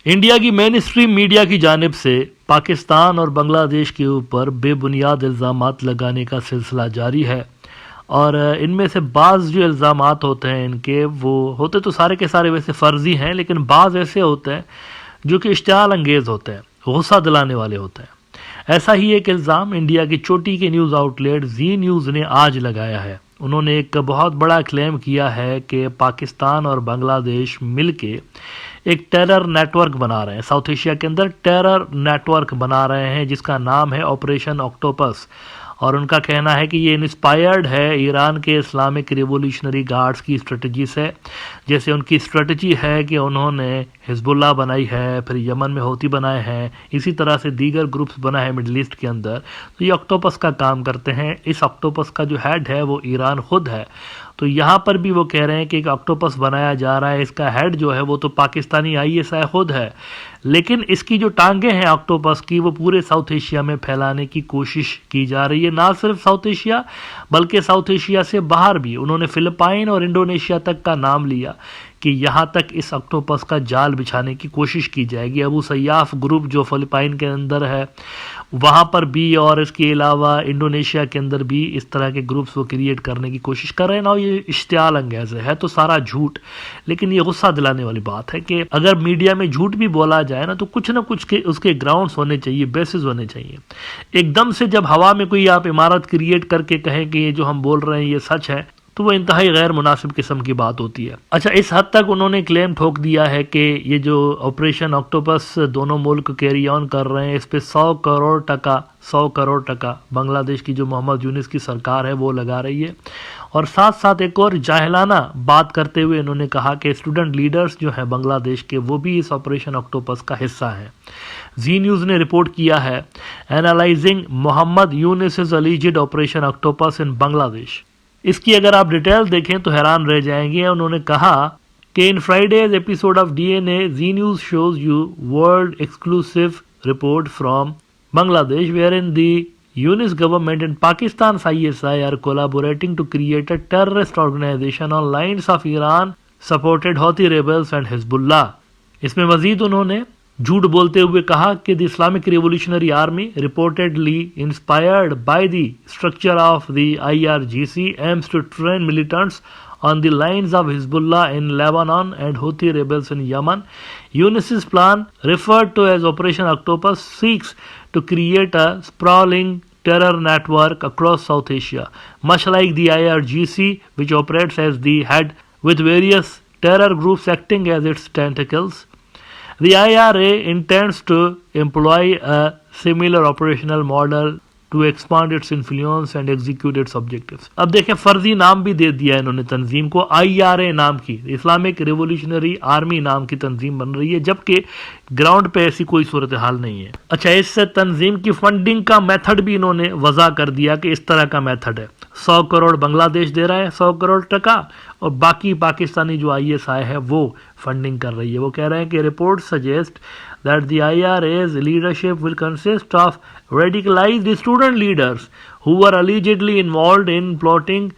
India की main stream media की जानिब से पाकिस्तान और बांग्लादेश के ऊपर बेबुनियाद इल्ज़ामात लगाने का सिलसिला जारी है और इनमें से बाज़ जो इल्ज़ामात होते हैं इनके वो होते तो सारे के सारे वैसे फ़र्ज़ी हैं, लेकिन बाज़ ऐसे होते हैं जो कि इश्तियाल अंगेज़ होते हैं, गुस्सा दिलाने वाले होते हैं। ऐसा ही एक इल्ज़ाम इंडिया की चोटी के न्यूज़ आउटलेट जी न्यूज़ ने आज लगाया है। उन्होंने एक बहुत बड़ा क्लेम किया है कि पाकिस्तान और बांग्लादेश मिलके एक टेरर नेटवर्क बना रहे हैं, साउथ एशिया के अंदर टेरर नेटवर्क बना रहे हैं जिसका नाम है ऑपरेशन ऑक्टोपस। और उनका कहना है कि ये इंस्पायर्ड है ईरान के इस्लामिक रिवोल्यूशनरी गार्ड्स की स्ट्रेटजी से। जैसे उनकी स्ट्रेटजी है कि उन्होंने हिजबुल्लाह बनाई है, फिर यमन में हौती बनाए हैं, इसी तरह से दीगर ग्रुप्स बना है मिडल ईस्ट के अंदर, तो ये ऑक्टोपस का काम करते हैं। इस ऑक्टोपस का जो हेड है वो ईरान खुद है। तो यहाँ पर भी वो कह रहे हैं कि एक ऑक्टोपस बनाया जा रहा है, इसका हेड जो है वो तो पाकिस्तानी आईएसआई खुद है, लेकिन इसकी जो टांगे हैं ऑक्टोपस की वो पूरे साउथ एशिया में फैलाने की कोशिश की जा रही है। ना सिर्फ साउथ एशिया बल्कि साउथ एशिया से बाहर भी। उन्होंने फिलिपाइन और इंडोनेशिया तक का नाम लिया कि यहाँ तक इस ऑक्टोपस का जाल बिछाने की कोशिश की जाएगी। अबू सयाफ ग्रुप जो फिलिपाइन के अंदर है वहाँ पर भी, और इसके अलावा इंडोनेशिया के अंदर भी इस तरह के ग्रुप्स वो क्रिएट करने की कोशिश कर रहे हैं ना। ये इश्तियाल अंगेज़ है तो सारा झूठ, लेकिन ये गुस्सा दिलाने वाली बात है कि अगर मीडिया में झूठ भी बोला जाए ना तो कुछ ना कुछ के उसके ग्राउंड्स होने चाहिए, बेसिस होने चाहिए। एकदम से जब हवा में कोई आप इमारत क्रिएट करके कहें कि ये जो हम बोल रहे हैं ये सच है, तो वो इंतहाई गैर मुनासिब किस्म की बात होती है। अच्छा, इस हद तक उन्होंने क्लेम ठोक दिया है कि ये जो ऑपरेशन ऑक्टोपस दोनों मुल्क कैरी ऑन कर रहे हैं इस पे 100 करोड़ टका बांग्लादेश की जो मोहम्मद यूनिस की सरकार है वो लगा रही है। और साथ साथ एक और जाहिलाना बात करते हुए इन्होंने कहा कि स्टूडेंट लीडर्स जो हैं बांग्लादेश के वो भी इस ऑपरेशन ऑक्टोपस का हिस्सा हैं। जी न्यूज़ ने रिपोर्ट किया है, analysing Mohammad Yunus alleged operation Octopus in Bangladesh. इसकी अगर आप डिटेल देखें तो हैरान रह जाएंगे। उन्होंने कहा कि in Friday's episode of DNA Zee News shows you world exclusive report from Bangladesh wherein the Yunus government and Pakistan's ISI are collaborating to create a terrorist organization on lines of Iran supported Houthi rebels and Hezbollah। इसमें मजीद उन्होंने झूठ बोलते हुए कहा कि the Islamic revolutionary army reportedly inspired by the structure of the IRGC aims to train militants on the lines of Hezbollah in Lebanon and Houthi rebels in Yemen. Yunus's plan, referred to as Operation Octopus, seeks to create a sprawling terror network across South Asia, much like the IRGC, which operates as the head, with various terror groups acting as its tentacles. The IRA intends to employ a similar operational model to expand its influence and execute its objectives. अब देखें, फर्जी नाम भी दे दिया इन्होंने तंजीम को, IRA नाम की, इस्लामिक रिवोल्यूशनरी आर्मी नाम की तंजीम बन रही है, जबकि ग्राउंड पे ऐसी कोई सूरत हाल नहीं है। अच्छा, इस तंजीम की फंडिंग का मेथड भी इन्होंने वजह कर दिया कि इस तरह का मेथड है। 100 करोड़ बांग्लादेश दे रहा है, 100 करोड़ टका, और बाकी पाकिस्तानी जो ISI है वो फंडिंग कर रही है। वो कह रहे हैं कि report suggest that the IRA's leadership will consist of radicalized student leaders who were allegedly involved in plotting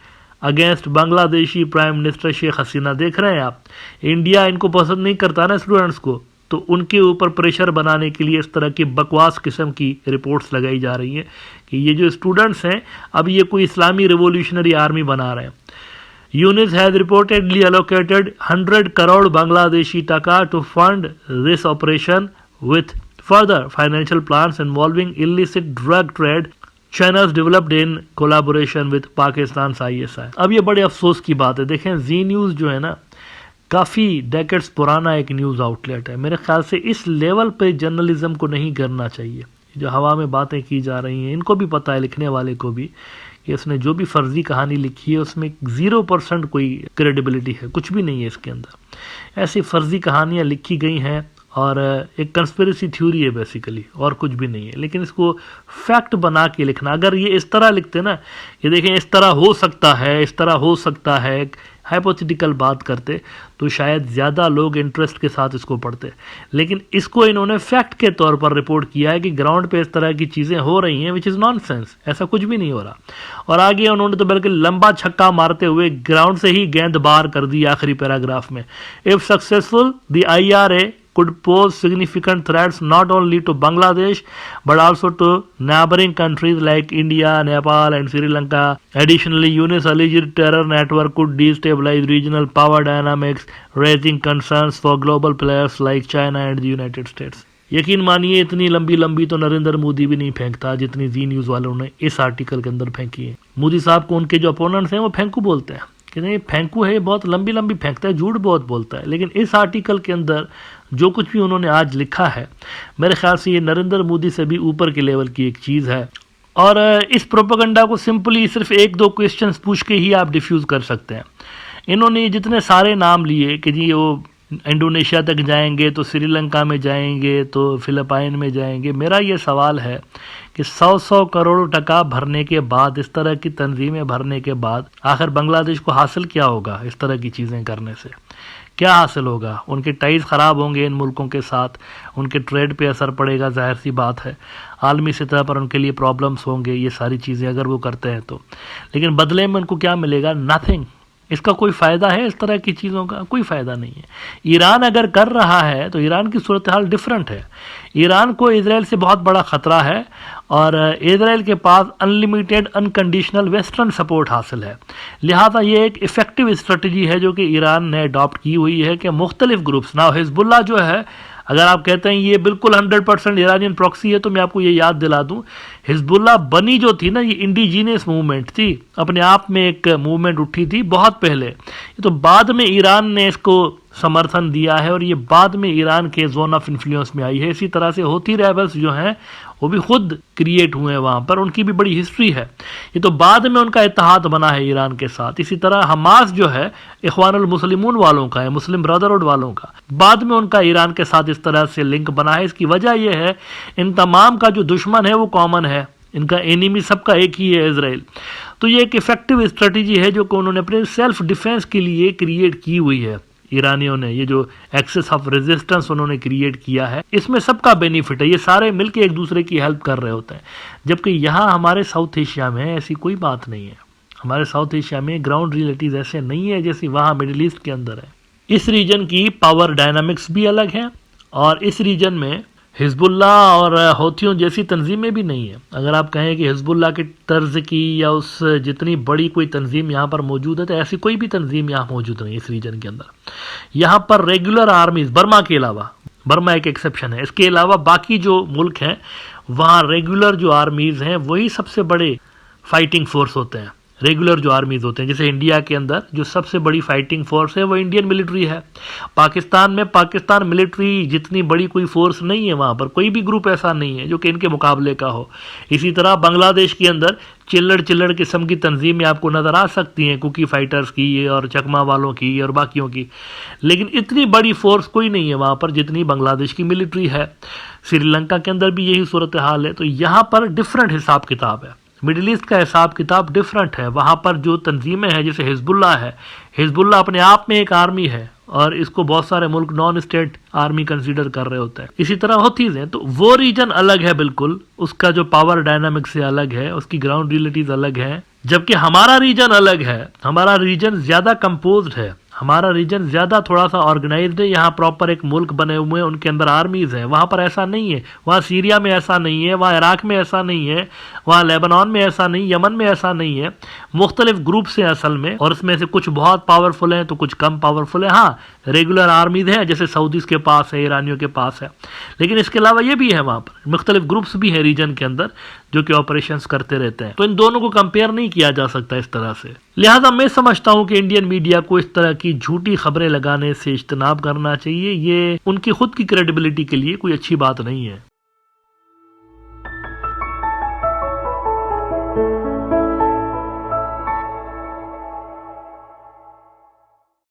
against Bangladeshi prime minister Sheikh Hasina. देख रहे हैं आप, इंडिया इनको पसंद नहीं करता ना स्टूडेंट्स को, तो उनके ऊपर प्रेशर बनाने के लिए इस तरह की बकवास किस्म की रिपोर्ट्स लगाई जा रही हैं कि ये जो स्टूडेंट्स हैं अब ये कोई इस्लामी रिवोल्यूशनरी आर्मी बना रहे हैं। Yunus has reportedly allocated 100 crore Bangladeshi taka to fund this operation, with further financial plans involving illicit drug trade channels developed in collaboration with Pakistan's ISI। अब ये बड़े अफसोस की बात है। देखें, जी न्यूज़ जो है ना काफ़ी डेकेड्स पुराना एक न्यूज़ आउटलेट है। मेरे ख्याल से इस लेवल पे जर्नलिज्म को नहीं करना चाहिए। जो हवा में बातें की जा रही हैं, इनको भी पता है, लिखने वाले को भी, कि उसने जो भी फर्जी कहानी लिखी है उसमें 0% कोई क्रेडिबिलिटी है, कुछ भी नहीं है इसके अंदर। ऐसी फर्जी कहानियाँ लिखी गई हैं और एक कंस्पिरेसी थ्योरी है बेसिकली, और कुछ भी नहीं है। लेकिन इसको फैक्ट बना के लिखना, अगर ये इस तरह लिखते ना, ये देखें इस तरह हो सकता है, इस तरह हो सकता है, हाइपोथेटिकल बात करते, तो शायद ज़्यादा लोग इंटरेस्ट के साथ इसको पढ़ते। लेकिन इसको इन्होंने फैक्ट के तौर पर रिपोर्ट किया है कि ग्राउंड पे इस तरह की चीज़ें हो रही हैं, विच इज़ नॉनसेंस, ऐसा कुछ भी नहीं हो रहा। और आगे उन्होंने तो बल्कि लंबा छक्का मारते हुए ग्राउंड से ही गेंद बार कर दी आखिरी पैराग्राफ में। If successful the IRA could pose significant threats not only to Bangladesh but also to neighboring countries like India, Nepal and Sri Lanka. Additionally, Yunus alleged terror network could destabilize regional power dynamics, raising concerns for global players like China and the United States. यकीन मानिए इतनी लंबी लंबी तो नरेंद्र मोदी भी नहीं फेंकता जितनी जी न्यूज़ वालों ने इस आर्टिकल के अंदर फेंकी है। मोदी साहब को उनके जो अपोनेंट्स हैं वो फेंकू बोलते हैं कि नहीं, फेंकू है, बहुत लंबी लंबी फेंकता है, झूठ बहुत बोलता है। लेकिन इस आर्टिकल के अंदर जो कुछ भी उन्होंने आज लिखा है, मेरे ख्याल से ये नरेंद्र मोदी से भी ऊपर के लेवल की एक चीज़ है। और इस प्रोपेगेंडा को सिंपली सिर्फ एक दो क्वेश्चंस पूछ के ही आप डिफ्यूज़ कर सकते हैं। इन्होंने जितने सारे नाम लिए कि जी वो इंडोनेशिया तक जाएंगे तो श्रीलंका में जाएंगे तो फिलिपाइन में जाएंगे, मेरा ये सवाल है कि 100 करोड़ टका भरने के बाद, इस तरह की तंजीमें भरने के बाद आखिर बांग्लादेश को हासिल क्या होगा? इस तरह की चीज़ें करने से क्या हासिल होगा? उनके टाइज ख़राब होंगे इन मुल्कों के साथ, उनके ट्रेड पे असर पड़ेगा, जाहिर सी बात है, आलमी सतह पर उनके लिए प्रॉब्लम्स होंगे, ये सारी चीज़ें अगर वो करते हैं तो। लेकिन बदले में उनको क्या मिलेगा? नथिंग। इसका कोई फ़ायदा है इस तरह की चीज़ों का? कोई फ़ायदा नहीं है। ईरान अगर कर रहा है तो ईरान की सूरत हाल डिफरेंट है। ईरान को इजराइल से बहुत बड़ा ख़तरा है और इजराइल के पास अनलिमिटेड अनकंडीशनल वेस्टर्न सपोर्ट हासिल है। लिहाजा ये एक इफ़ेक्टिव स्ट्रेटजी है जो कि ईरान ने अडॉप्ट की हुई है कि मुख्तलिफ ग्रुप्स ना, हिजबुल्लाह जो है, अगर आप कहते हैं ये बिल्कुल 100% ईरानियन प्रॉक्सी है तो मैं आपको ये याद दिला दूं, हिजबुल्लाह बनी जो थी ना, ये इंडिजीनियस मूवमेंट थी, अपने आप में एक मूवमेंट उठी थी बहुत पहले। ये तो बाद में ईरान ने इसको समर्थन दिया है और ये बाद में ईरान के जोन ऑफ इन्फ्लुएंस में आई है। इसी तरह से हूथी रेबल्स जो हैं वो भी खुद क्रिएट हुए हैं वहाँ पर, उनकी भी बड़ी हिस्ट्री है। ये तो बाद में उनका इत्तेहाद बना है ईरान के साथ। इसी तरह हमास जो है इख्वानुल मुस्लिमून वालों का है, मुस्लिम ब्रदरहुड वालों का, बाद में उनका ईरान के साथ इस तरह से लिंक बना है। इसकी वजह यह है इन तमाम का जो दुश्मन है वो कॉमन है, इनका एनिमी सबका एक ही है, इजराइल। तो ये एक इफेक्टिव स्ट्रेटजी है जो कि उन्होंने अपने सेल्फ डिफेंस के लिए क्रिएट की हुई है ईरानियों ने। ये जो एक्सेस ऑफ रेजिस्टेंस उन्होंने क्रिएट किया है, इसमें सबका बेनिफिट है, ये सारे मिलकर एक दूसरे की हेल्प कर रहे होते हैं। जबकि यहाँ हमारे साउथ एशिया में ऐसी कोई बात नहीं है। हमारे साउथ एशिया में ग्राउंड रियलिटीज ऐसे नहीं है जैसे वहाँ मिडिल ईस्ट के अंदर है। इस रीजन की पावर डायनामिक्स भी अलग है और इस रीजन में हिजबुल्लाह और हौथियों जैसी तंजीमें भी नहीं है। अगर आप कहें कि हिजबुल्लाह की तर्ज की या उस जितनी बड़ी कोई तंजीम यहाँ पर मौजूद है, तो ऐसी कोई भी तंजीम यहाँ मौजूद नहीं इस रीजन के अंदर। यहाँ पर रेगुलर आर्मीज, बर्मा के अलावा, बर्मा एक एक्सेप्शन है, इसके अलावा बाकी जो मुल्क हैं वहाँ रेगुलर जो आर्मीज हैं वही सबसे बड़े फाइटिंग फोर्स होते हैं। रेगुलर जो आर्मीज होते हैं, जैसे इंडिया के अंदर जो सबसे बड़ी फाइटिंग फोर्स है वो इंडियन मिलिट्री है। पाकिस्तान में पाकिस्तान मिलिट्री जितनी बड़ी कोई फोर्स नहीं है, वहाँ पर कोई भी ग्रुप ऐसा नहीं है जो कि इनके मुकाबले का हो। इसी तरह बांग्लादेश के अंदर चिल्लड़ किस्म की तंजीमें आपको नज़र आ सकती हैं, कुकी फाइटर्स की और चकमा वालों की और बाकियों की, लेकिन इतनी बड़ी फोर्स कोई नहीं है वहाँ पर जितनी बांग्लादेश की मिलिट्री है। श्रीलंका के अंदर भी यही सूरत हाल है। तो यहाँ पर डिफरेंट हिसाब किताब है, मिडिल ईस्ट का हिसाब किताब डिफरेंट है। वहाँ पर जो तंजीमें हैं, जैसे हिजबुल्लाह है, हिजबुल्लाह अपने आप में एक आर्मी है और इसको बहुत सारे मुल्क नॉन स्टेट आर्मी कंसीडर कर रहे होते हैं। इसी तरह हौथीज हैं, तो वो रीजन अलग है बिल्कुल, उसका जो पावर डायनामिक से अलग है, उसकी ग्राउंड रियलिटीज अलग है। जबकि हमारा रीजन अलग है, हमारा रीजन ज़्यादा कंपोज्ड है, हमारा रीजन ज़्यादा थोड़ा सा ऑर्गेनाइज्ड है। यहाँ प्रॉपर एक मुल्क बने हुए हैं, उनके अंदर आर्मीज़ हैं। वहाँ पर ऐसा नहीं है, वहाँ सीरिया में ऐसा नहीं है, वहाँ इराक में ऐसा नहीं है, वहाँ लेबनान में ऐसा नहीं, यमन में ऐसा नहीं है। मुख्तलिफ ग्रुप्स हैं असल में, और उसमें से कुछ बहुत पावरफुल हैं तो कुछ कम पावरफुल है। हाँ, रेगुलर आर्मीज़ हैं जैसे सऊदीज़ के पास है, ईरानियों के पास है, लेकिन इसके अलावा ये भी है वहाँ पर मुख्तलिफ ग्रुप्स भी हैं रीजन के अंदर जो कि ऑपरेशंस करते रहते हैं। तो इन दोनों को कंपेयर नहीं किया जा सकता इस तरह से। लिहाजा मैं समझता हूँ कि इंडियन मीडिया को इस तरह की झूठी खबरें लगाने से इज्तनाब करना चाहिए। ये उनकी खुद की क्रेडिबिलिटी के लिए कोई अच्छी बात नहीं है।